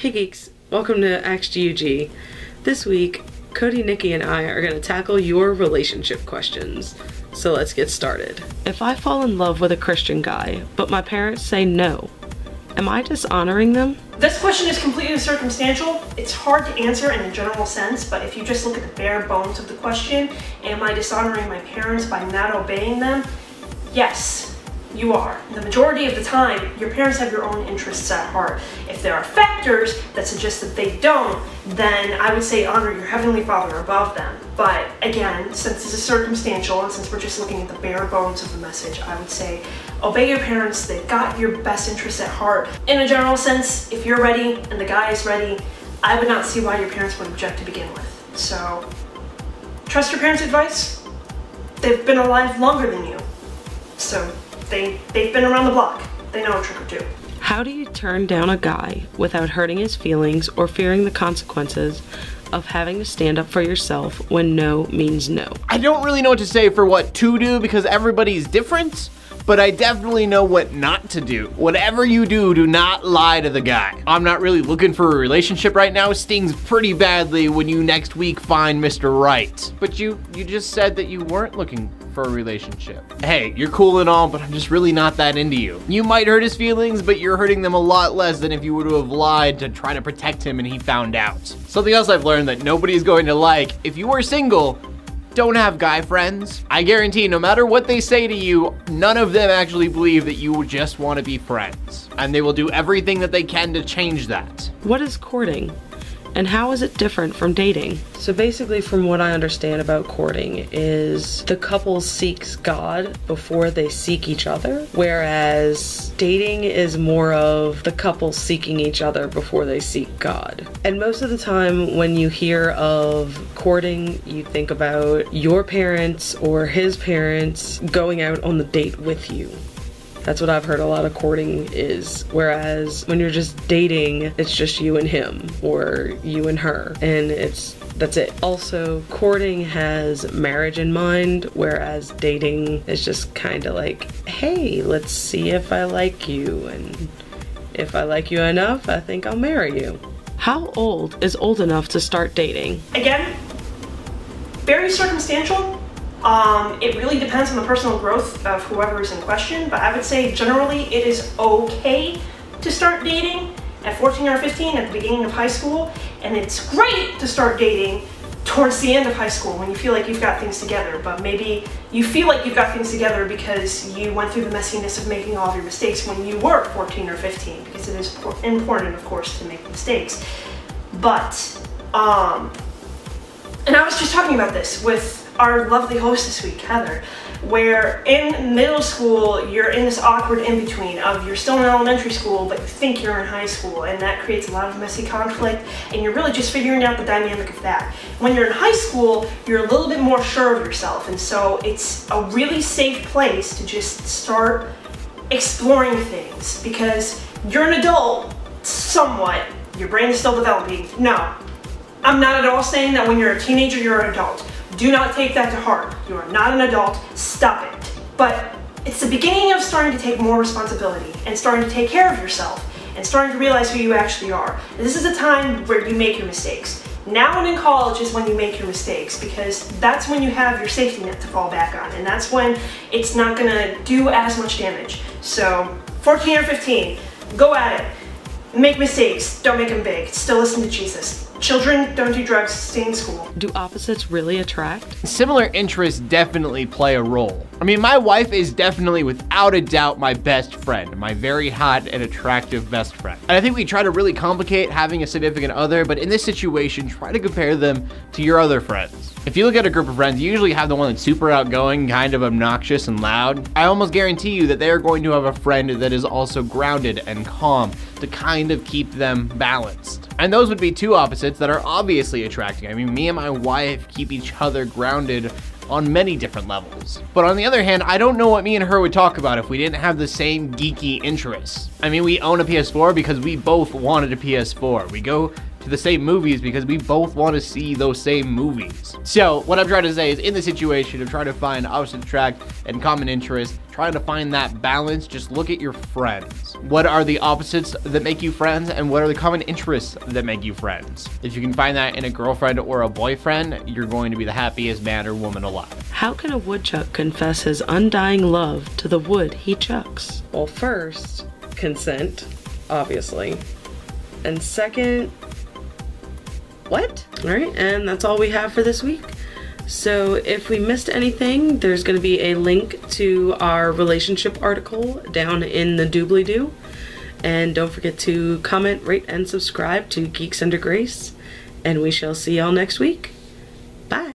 Hey Geeks, welcome to GUG. This week, Cody, Nikki, and I are going to tackle your relationship questions. So let's get started. If I fall in love with a Christian guy, but my parents say no, am I dishonoring them? This question is completely circumstantial. It's hard to answer in a general sense, but if you just look at the bare bones of the question, am I dishonoring my parents by not obeying them? Yes. You are. The majority of the time, your parents have your own interests at heart. If there are factors that suggest that they don't, then I would say honor your Heavenly Father above them. But again, since this is circumstantial and since we're just looking at the bare bones of the message, I would say obey your parents. They've got your best interests at heart. In a general sense, if you're ready and the guy is ready, I would not see why your parents would object to begin with. So, trust your parents' advice. They've been alive longer than you. So, they've been around the block. They know a trick or two. How do you turn down a guy without hurting his feelings or fearing the consequences of having to stand up for yourself when no means no? I don't really know what to say for what to do because everybody's different, but I definitely know what not to do. Whatever you do, do not lie to the guy. I'm not really looking for a relationship right now. Stings pretty badly when you next week find Mr. Right. But you just said that you weren't looking for a relationship. Hey, you're cool and all, but I'm just really not that into you. You might hurt his feelings, but you're hurting them a lot less than if you were to have lied to try to protect him and he found out. Something else I've learned that nobody's going to like, if you are single, don't have guy friends. I guarantee no matter what they say to you, none of them actually believe that you just want to be friends. And they will do everything that they can to change that. What is courting? And how is it different from dating? So basically, from what I understand about courting is the couple seeks God before they seek each other, whereas dating is more of the couple seeking each other before they seek God. And most of the time when you hear of courting, you think about your parents or his parents going out on the date with you. That's what I've heard a lot of courting is. Whereas when you're just dating, it's just you and him or you and her, and that's it. Also, courting has marriage in mind, whereas dating is just kind of like, hey, let's see if I like you, and if I like you enough, I think I'll marry you. How old is old enough to start dating? Again, very circumstantial. It really depends on the personal growth of whoever is in question, but I would say generally it is okay to start dating at 14 or 15 at the beginning of high school, and it's great to start dating towards the end of high school when you feel like you've got things together, but maybe you feel like you've got things together because you went through the messiness of making all of your mistakes when you were 14 or 15, because it is important, of course, to make mistakes. But, and I was just talking about this with our lovely host this week, Heather, where in middle school, you're in this awkward in-between of you're still in elementary school, but you think you're in high school, and that creates a lot of messy conflict, and you're really just figuring out the dynamic of that. When you're in high school, you're a little bit more sure of yourself, and so it's a really safe place to just start exploring things, because you're an adult, somewhat, your brain is still developing. No, I'm not at all saying that when you're a teenager, you're an adult. Do not take that to heart. You are not an adult. Stop it. But it's the beginning of starting to take more responsibility and starting to take care of yourself and starting to realize who you actually are. And this is a time where you make your mistakes. Now and in college is when you make your mistakes, because that's when you have your safety net to fall back on, and that's when it's not gonna do as much damage. So 14 or 15, go at it. Make mistakes, don't make them big. Still listen to Jesus. Children, don't do drugs, stay in school. Do opposites really attract? Similar interests definitely play a role. I mean, my wife is definitely, without a doubt, my best friend, my very hot and attractive best friend. And I think we try to really complicate having a significant other, but in this situation, try to compare them to your other friends. If you look at a group of friends, you usually have the one that's super outgoing, kind of obnoxious and loud. I almost guarantee you that they are going to have a friend that is also grounded and calm to kind of keep them balanced. And those would be two opposites that are obviously attracting. I mean, me and my wife keep each other grounded on many different levels. But on the other hand, I don't know what me and her would talk about if we didn't have the same geeky interests. I mean, we own a PS4 because we both wanted a PS4. We go to the same movies because we both want to see those same movies. So what I'm trying to say is, in the situation of trying to find opposite attract and common interests, try trying to find that balance, just look at your friends. What are the opposites that make you friends, and what are the common interests that make you friends? If you can find that in a girlfriend or a boyfriend, you're going to be the happiest man or woman alive. How can a woodchuck confess his undying love to the wood he chucks? Well, first, consent, obviously. And second, what? All right, and that's all we have for this week. So if we missed anything, there's going to be a link to our relationship article down in the doobly-doo. And don't forget to comment, rate, and subscribe to Geeks Under Grace. And we shall see y'all next week. Bye.